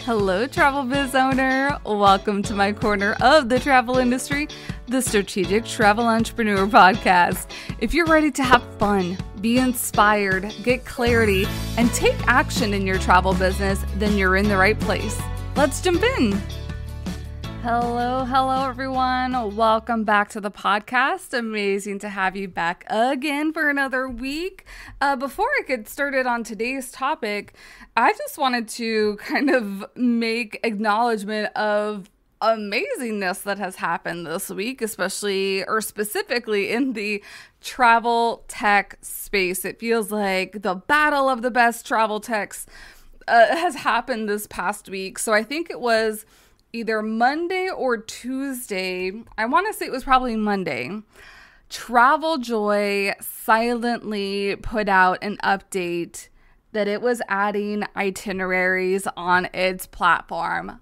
Hello, travel biz owner. Welcome to my corner of the travel industry, the Strategic Travel Entrepreneur Podcast. If you're ready to have fun, be inspired, get clarity, and take action in your travel business, then you're in the right place. Let's jump in. Hello, everyone. Welcome back to the podcast. Amazing to have you back again for another week. Before I get started on today's topic, I just wanted to kind of make acknowledgement of amazingness that has happened this week, especially or specifically in the travel tech space. It feels like the battle of the best travel techs has happened this past week. So I think it was either Monday or Tuesday. I want to say it was probably Monday. TravelJoy silently put out an update that it was adding itineraries on its platform.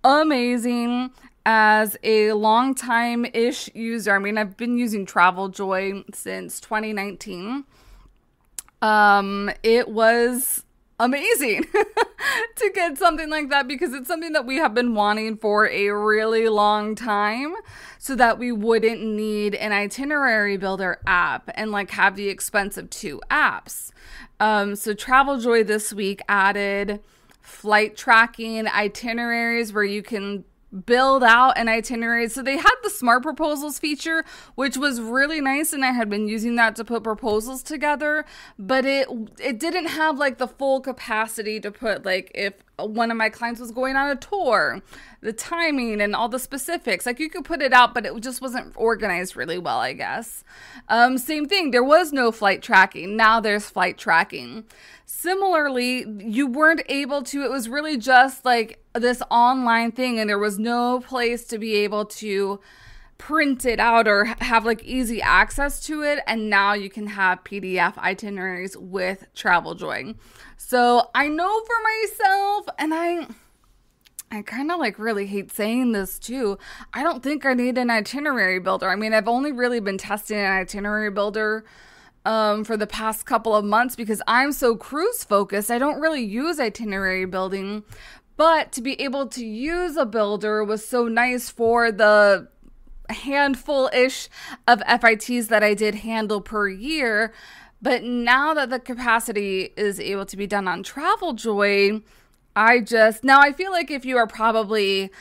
Amazing. As a long-time-ish user, I mean, I've been using TravelJoy since 2019. It was amazing to get something like that because it's something that we have been wanting for a really long time so that we wouldn't need an itinerary builder app and like have the expense of two apps. So TravelJoy this week added flight tracking itineraries where you can build out an itinerary. So they had the smart proposals feature, which was really nice, and I had been using that to put proposals together, but it didn't have like the full capacity to put like if one of my clients was going on a tour, the timing and all the specifics. Like you could put it out, but it just wasn't organized really well, I guess. Same thing, there was no flight tracking. Now there's flight tracking. Similarly, you weren't able to, it was really just like this online thing, and there was no place to be able to print it out or have like easy access to it. And now you can have PDF itineraries with TravelJoy. So I know for myself, and I kind of like really hate saying this too, I don't think I need an itinerary builder. I mean, I've only really been testing an itinerary builder for the past couple of months because I'm so cruise focused. I don't really use itinerary building, but to be able to use a builder was so nice for the handful-ish of FITs that I did handle per year. But now that the capacity is able to be done on TravelJoy, now I feel like if you are probably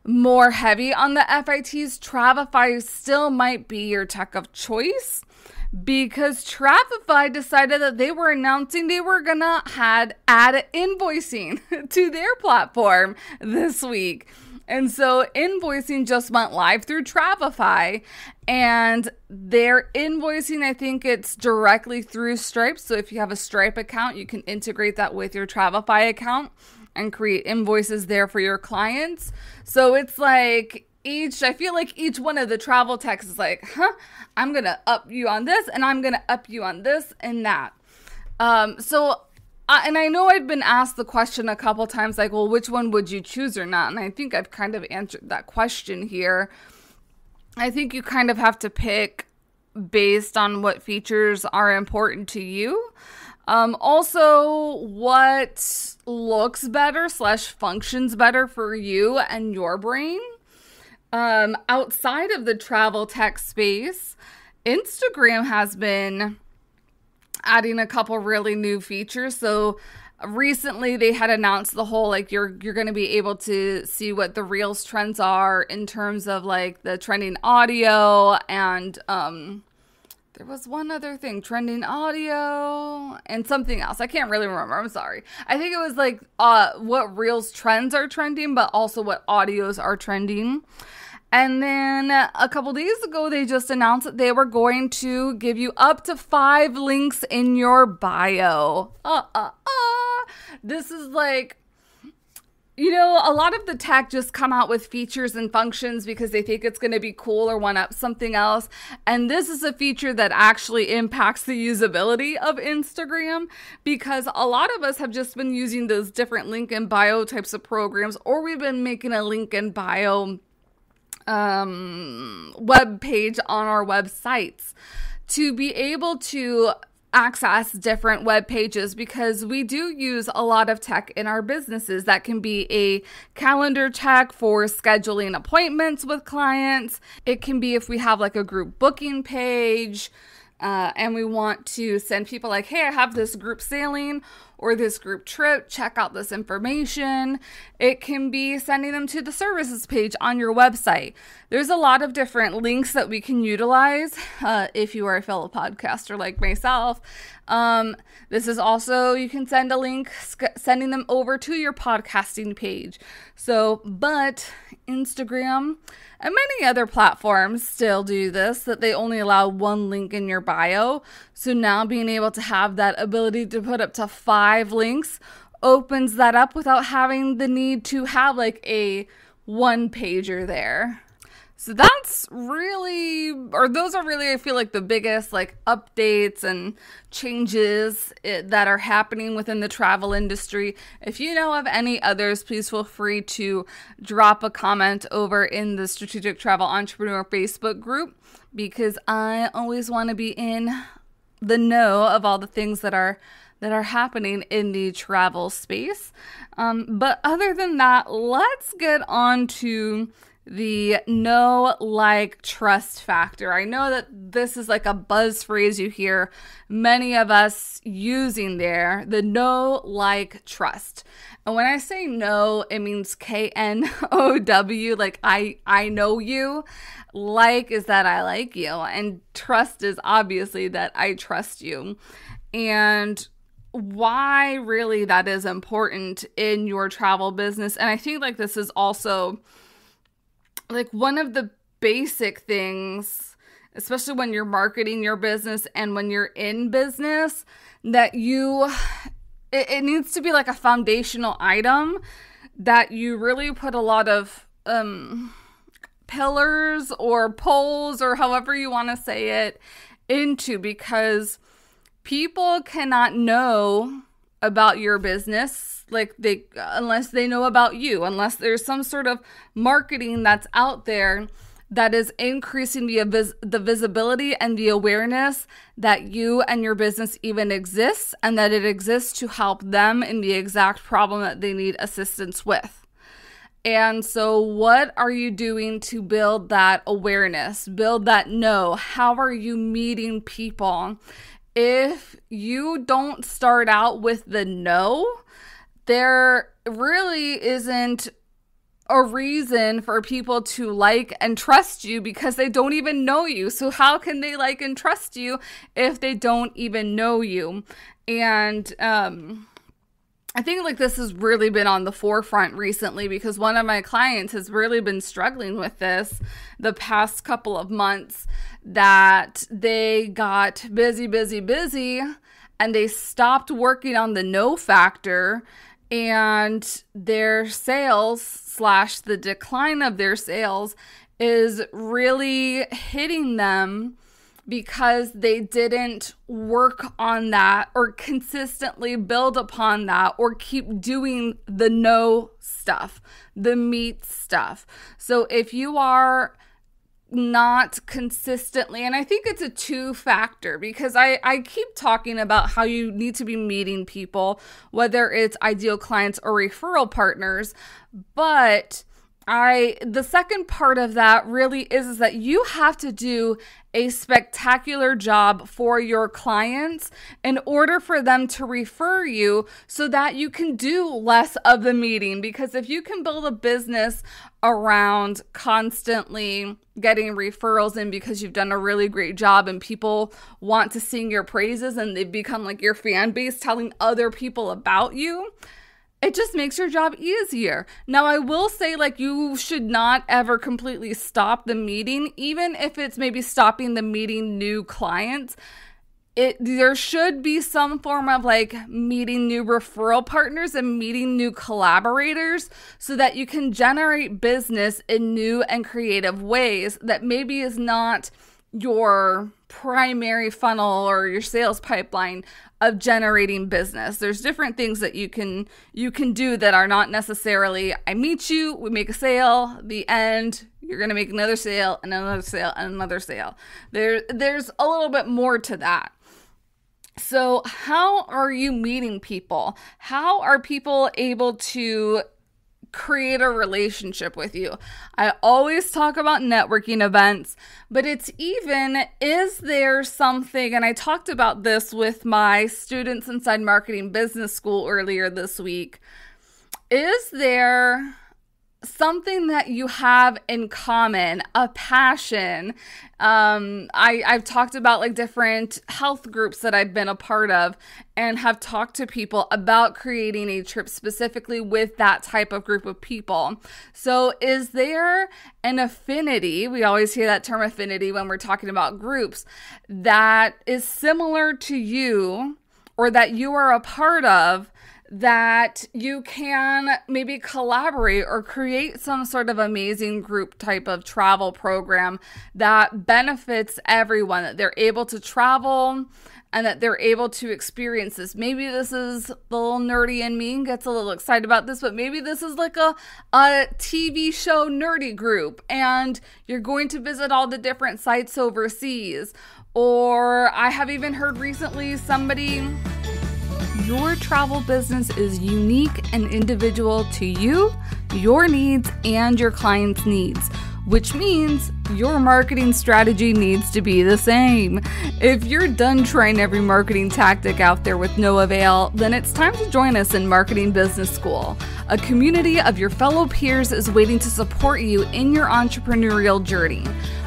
more heavy on the FITs, Travify still might be your tech of choice, because Travify decided that they were announcing they were gonna add invoicing to their platform this week. And so invoicing just went live through Travify, and their invoicing, I think it's directly through Stripe. So if you have a Stripe account, you can integrate that with your Travify account and create invoices there for your clients. So it's like I feel like each one of the travel techs is like, I'm going to up you on this, and I'm going to up you on this and that. And I know I've been asked the question a couple times, like, well, which one would you choose or not? And I think I've kind of answered that question here. I think you kind of have to pick based on what features are important to you. Also, what looks better / functions better for you and your brain. Outside of the travel tech space, Instagram has been adding a couple really new features. So recently they had announced the whole, like, you're going to be able to see what the Reels trends are in terms of like the trending audio, and there was one other thing, trending audio and something else. I can't really remember. I'm sorry. I think it was like what Reels trends are trending, but also what audios are trending. And then a couple days ago, they just announced that they were going to give you up to 5 links in your bio. This is like, you know, a lot of the tech just come out with features and functions because they think it's going to be cool or one-up something else. And this is a feature that actually impacts the usability of Instagram, because a lot of us have just been using those different link in bio types of programs, or we've been making a link in bio web page on our websites to be able to access different web pages, because we do use a lot of tech in our businesses. That can be a calendar tech for scheduling appointments with clients. It can be if we have like a group booking page, and we want to send people like, hey, I have this group sailing or this group trip, check out this information. It can be sending them to the services page on your website. There's a lot of different links that we can utilize if you are a fellow podcaster like myself. This is also, you can send a link sending them over to your podcasting page. So, but Instagram and many other platforms still do this, that they only allow one link in your bio. So now being able to have that ability to put up to 5 links opens that up without having the need to have like a one pager there. So that's really, or those are really, I feel like the biggest like updates and changes that are happening within the travel industry. If you know of any others, please feel free to drop a comment over in the Strategic Travel Entrepreneur Facebook group, because I always want to be in the know of all the things that are happening in the travel space. But other than that, let's get on to the know, like, trust factor. I know that this is like a buzz phrase you hear many of us using there, the know, like, trust. And when I say know, it means KNOW, like I know you. Like is that I like you. And trust is obviously that I trust you. And why really that is important in your travel business. And I think like this is also like one of the basic things, especially when you're marketing your business and when you're in business, that it needs to be like a foundational item that you really put a lot of pillars or poles or however you want to say it into, because people cannot know about your business unless they know about you, unless there's some sort of marketing that's out there that is increasing the visibility and the awareness that you and your business even exists, and that it exists to help them in the exact problem that they need assistance with. And so what are you doing to build that awareness, build that know? How are you meeting people? If you don't start out with the know, there really isn't a reason for people to like and trust you, because they don't even know you. So how can they like and trust you if they don't even know you? And I think like this has really been on the forefront recently, because one of my clients has really been struggling with this the past couple of months, that they got busy, and they stopped working on the no factor, and their sales / the decline of their sales is really hitting them because they didn't work on that or consistently build upon that or keep doing the no stuff, the meat stuff. So if you are not consistently, and I think it's a 2-factor, because I keep talking about how you need to be meeting people, whether it's ideal clients or referral partners, but the second part of that really is that you have to do a spectacular job for your clients in order for them to refer you, so that you can do less of the meeting. Because if you can build a business around constantly getting referrals in because you've done a really great job and people want to sing your praises and they've become like your fan base telling other people about you, it just makes your job easier. Now, I will say, like, you should not ever completely stop the meeting, even if it's maybe stopping the meeting new clients. There should be some form of like meeting new referral partners and meeting new collaborators, so that you can generate business in new and creative ways that maybe is not your primary funnel or your sales pipeline of generating business. There's different things that you can do that are not necessarily, I meet you, we make a sale, the end, you're going to make another sale and another sale and another sale. There's a little bit more to that. So how are you meeting people? How are people able to create a relationship with you? I always talk about networking events, but it's even, is there something, and I talked about this with my students inside Marketing Business School earlier this week, is there something that you have in common, a passion? I've talked about like different health groups that I've been a part of and have talked to people about creating a trip specifically with that type of group of people. So is there an affinity? We always hear that term affinity when we're talking about groups that is similar to you or that you are a part of, that you can maybe collaborate or create some sort of amazing group type of travel program that benefits everyone, that they're able to travel and that they're able to experience this. Maybe this is the little nerdy in me and gets a little excited about this, but maybe this is like a TV show nerdy group and you're going to visit all the different sites overseas. Or I have even heard recently your travel business is unique and individual to you, your needs, and your clients' needs, which means your marketing strategy needs to be the same. If you're done trying every marketing tactic out there with no avail, then it's time to join us in Marketing Business School. A community of your fellow peers is waiting to support you in your entrepreneurial journey.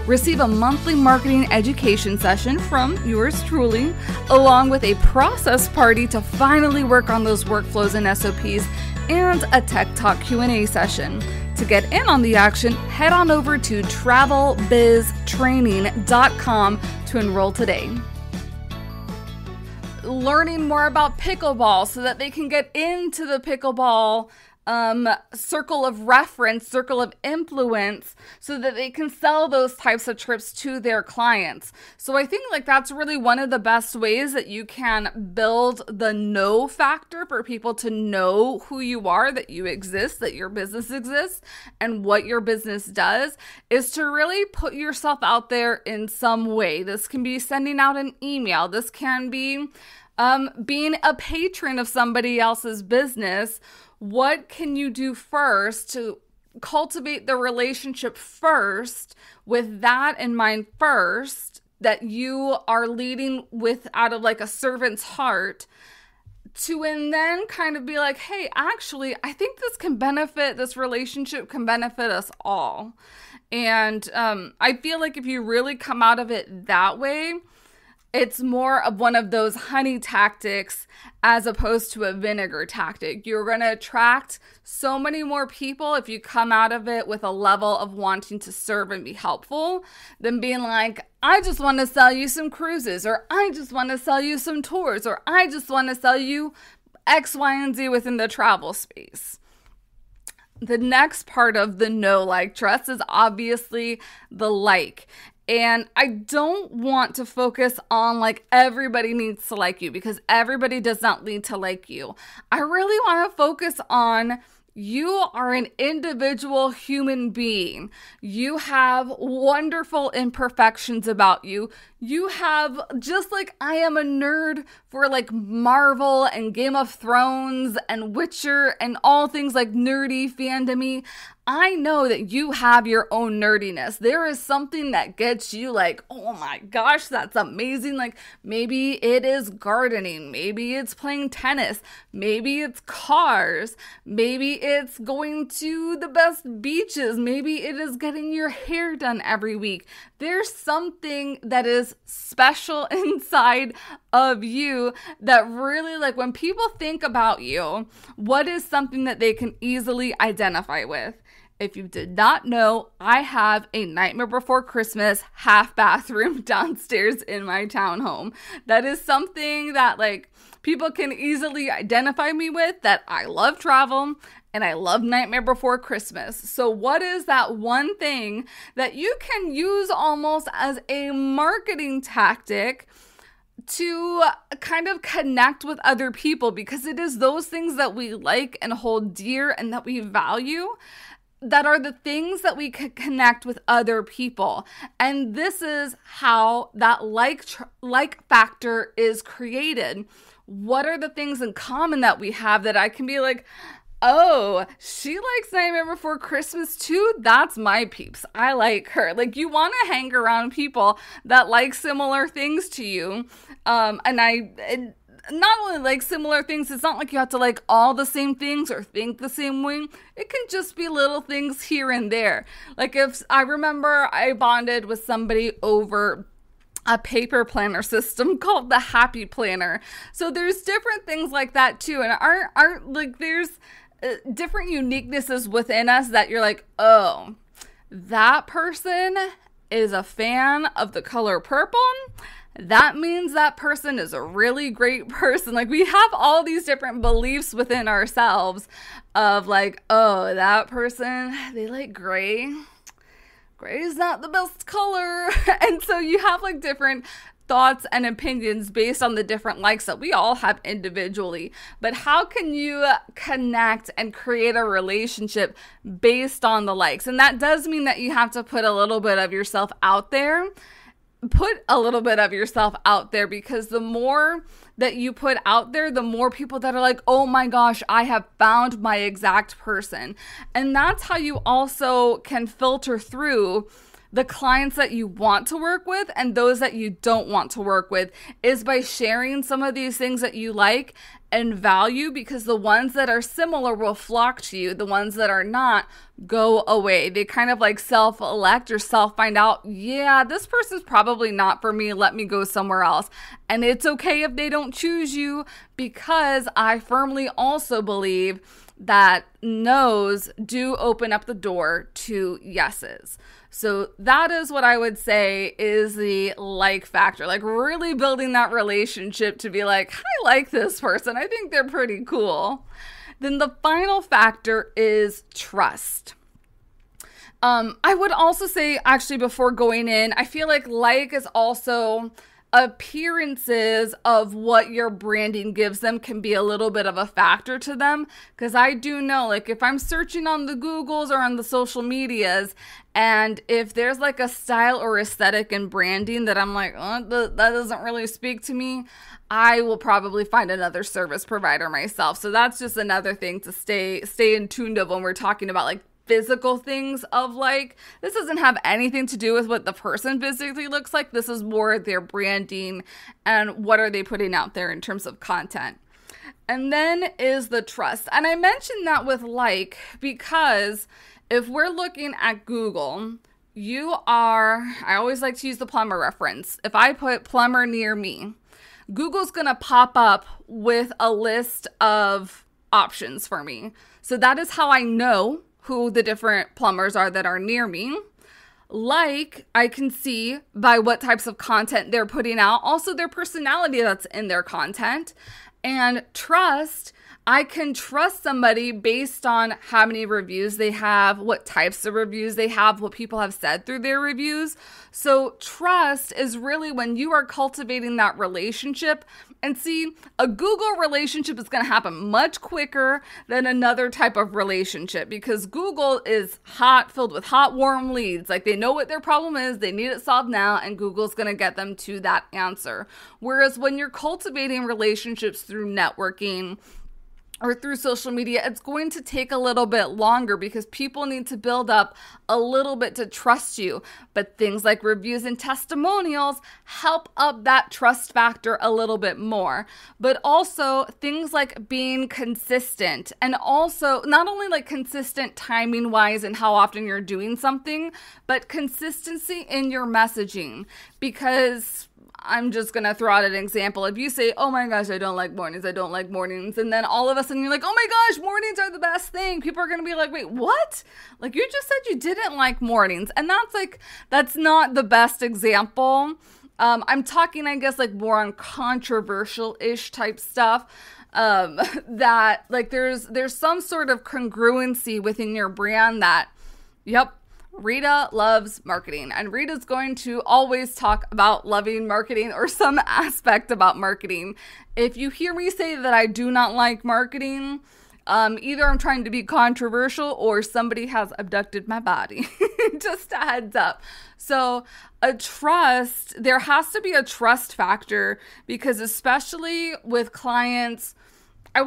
Receive a monthly marketing education session from yours truly, along with a process party to finally work on those workflows and SOPs, and a Tech Talk Q&A session. To get in on the action, head on over to travelbiztraining.com to enroll today. Learning more about pickleball so that they can get into the pickleball circle of reference, circle of influence, so that they can sell those types of trips to their clients. So I think like that's really one of the best ways that you can build the know factor for people to know who you are, that you exist, that your business exists, and what your business does, is to really put yourself out there in some way. This can be sending out an email. This can be being a patron of somebody else's business. What can you do first to cultivate the relationship first, with that in mind first, that you are leading with out of like a servant's heart, to and then kind of be like, hey, actually, I think this relationship can benefit us all. And I feel like if you really come out of it that way, it's more of one of those honey tactics as opposed to a vinegar tactic. You're going to attract so many more people if you come out of it with a level of wanting to serve and be helpful than being like, I just want to sell you some cruises, or I just want to sell you some tours, or I just want to sell you X, Y, and Z within the travel space. The next part of the know, like, trust is obviously the like. And I don't want to focus on like everybody needs to like you, because everybody does not need to like you. I really want to focus on you are an individual human being. You have wonderful imperfections about you. You have, just like I am a nerd for like Marvel and Game of Thrones and Witcher and all things like nerdy fandom-y, I know that you have your own nerdiness. There is something that gets you like, oh my gosh, that's amazing. Like maybe it is gardening. Maybe it's playing tennis. Maybe it's cars. Maybe it's going to the best beaches. Maybe it is getting your hair done every week. There's something that is special inside of you that really, like, when people think about you, what is something that they can easily identify with? If you did not know, I have a Nightmare Before Christmas half bathroom downstairs in my townhome. That is something that like people can easily identify me with, that I love travel and I love Nightmare Before Christmas. So what is that one thing that you can use almost as a marketing tactic to kind of connect with other people? Because it is those things that we like and hold dear and that we value. that are the things that we can connect with other people. And this is how that like factor is created. What are the things in common that we have that I can be like, oh, she likes Nightmare Before Christmas too? That's my peeps. I like her. Like, you want to hang around people that like similar things to you. And not only like similar things, it's not like you have to like all the same things or think the same way. It can just be little things here and there. Like, if I remember I bonded with somebody over a paper planner system called the Happy Planner. So there's different things like that too. And aren't like, there's different uniquenesses within us that you're like, oh, that person is a fan of the color purple. That means that person is a really great person. Like, we have all these different beliefs within ourselves of like, oh, that person, they like gray. Gray is not the best color. And so you have like different thoughts and opinions based on the different likes that we all have individually. But how can you connect and create a relationship based on the likes? And that does mean that you have to put a little bit of yourself out there. Put a little bit of yourself out there, because the more that you put out there, the more people that are like, oh my gosh, I have found my exact person. And that's how you also can filter through the clients that you want to work with and those that you don't want to work with, is by sharing some of these things that you like and value, because the ones that are similar will flock to you. The ones that are not go away. They kind of like self-elect or self-find out, yeah, this person's probably not for me. Let me go somewhere else. And it's okay if they don't choose you, because I firmly also believe that no's do open up the door to yeses. So that is what I would say is the like factor, like really building that relationship to be like, I like this person. I think they're pretty cool. Then the final factor is trust. I would also say, actually, before going in, I feel like is also appearances of what your branding gives them can be a little bit of a factor to them. Because I do know, like, if I'm searching on the Googles or on the social medias, and if there's like a style or aesthetic in branding that I'm like, oh, that doesn't really speak to me, I will probably find another service provider myself. So that's just another thing to stay in tuned of when we're talking about like physical things of like, this doesn't have anything to do with what the person physically looks like. This is more their branding and what are they putting out there in terms of content. And then is the trust. And I mentioned that with like, because if we're looking at Google, I always like to use the plumber reference. If I put plumber near me, Google's going to pop up with a list of options for me. So that is how I know who the different plumbers are that are near me. Like, I can see by what types of content they're putting out, also their personality that's in their content. And trust, I can trust somebody based on how many reviews they have, what types of reviews they have, what people have said through their reviews. So trust is really when you are cultivating that relationship. And see, a Google relationship is going to happen much quicker than another type of relationship, because Google is filled with hot, warm leads. Like, they know what their problem is, they need it solved now, and Google's going to get them to that answer. Whereas when you're cultivating relationships through networking or through social media, it's going to take a little bit longer, because people need to build up a little bit to trust you. But things like reviews and testimonials help up that trust factor a little bit more. But also things like being consistent, and also not only like consistent timing wise and how often you're doing something, but consistency in your messaging. Because I'm just going to throw out an example. If you say, oh my gosh, I don't like mornings, and then all of a sudden you're like, oh my gosh, mornings are the best thing. People are going to be like, wait, what? Like, you just said you didn't like mornings. And that's not the best example. I'm talking, I guess, like more on controversial-ish type stuff. That like there's some sort of congruency within your brand that, yep, Rita loves marketing, and Rita's going to always talk about loving marketing or some aspect about marketing. If you hear me say that I do not like marketing, Either I'm trying to be controversial or somebody has abducted my body. Just a heads up. So there has to be a trust factor, because especially with clients, I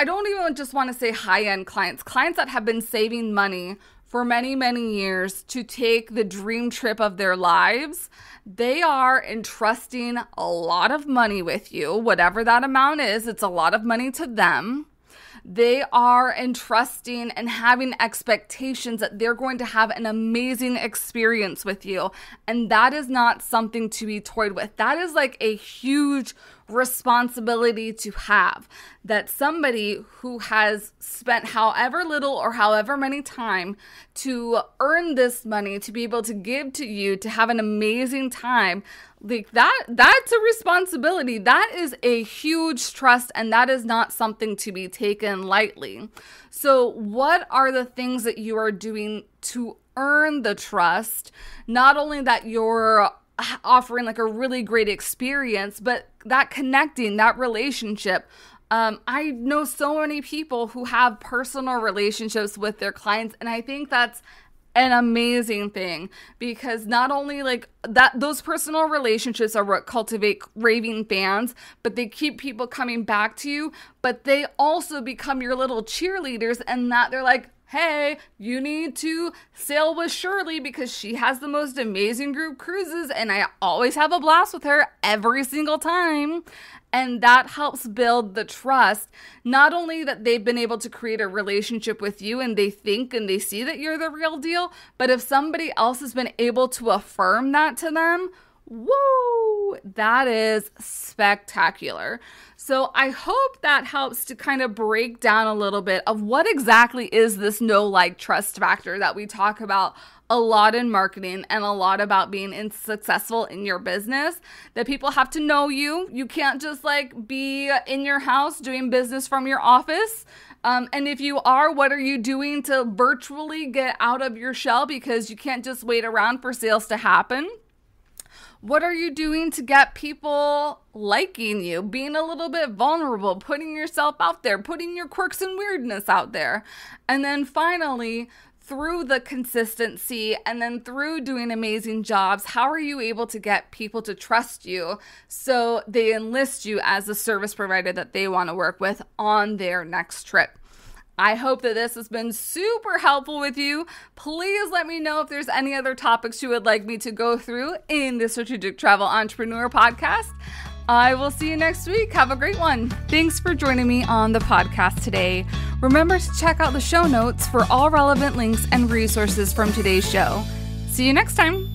don't even just want to say high-end clients that have been saving money for many, many years to take the dream trip of their lives. They are entrusting a lot of money with you, whatever that amount is. It's a lot of money to them. They are entrusting and having expectations that they're going to have an amazing experience with you. And that is not something to be toyed with. That is like a huge responsibility to have, that somebody who has spent however little or however many time to earn this money to be able to give to you to have an amazing time, like that's a responsibility. That is a huge trust, and that is not something to be taken lightly. So what are the things that you are doing to earn the trust? Not only that you're offering like a really great experience, but that connecting, that relationship. I know so many people who have personal relationships with their clients, and I think that's an amazing thing, because not only like that, those personal relationships are what cultivate raving fans, but they keep people coming back to you, but they also become your little cheerleaders, and that they're like, hey, you need to sail with Shirley because she has the most amazing group cruises and I always have a blast with her every single time. And that helps build the trust. Not only that they've been able to create a relationship with you and they think and they see that you're the real deal, but if somebody else has been able to affirm that to them, woo, that is spectacular. So I hope that helps to kind of break down a little bit of what exactly is this know, like, trust factor that we talk about a lot in marketing and a lot about being successful in your business, that people have to know you. You can't just like be in your house doing business from your office. And if you are, what are you doing to virtually get out of your shell, because you can't just wait around for sales to happen? What are you doing to get people liking you, being a little bit vulnerable, putting yourself out there, putting your quirks and weirdness out there? And then finally, through the consistency and then through doing amazing jobs, how are you able to get people to trust you so they enlist you as a service provider that they want to work with on their next trip? I hope that this has been super helpful with you. Please let me know if there's any other topics you would like me to go through in the Strategic Travel Entrepreneur podcast. I will see you next week. Have a great one. Thanks for joining me on the podcast today. Remember to check out the show notes for all relevant links and resources from today's show. See you next time.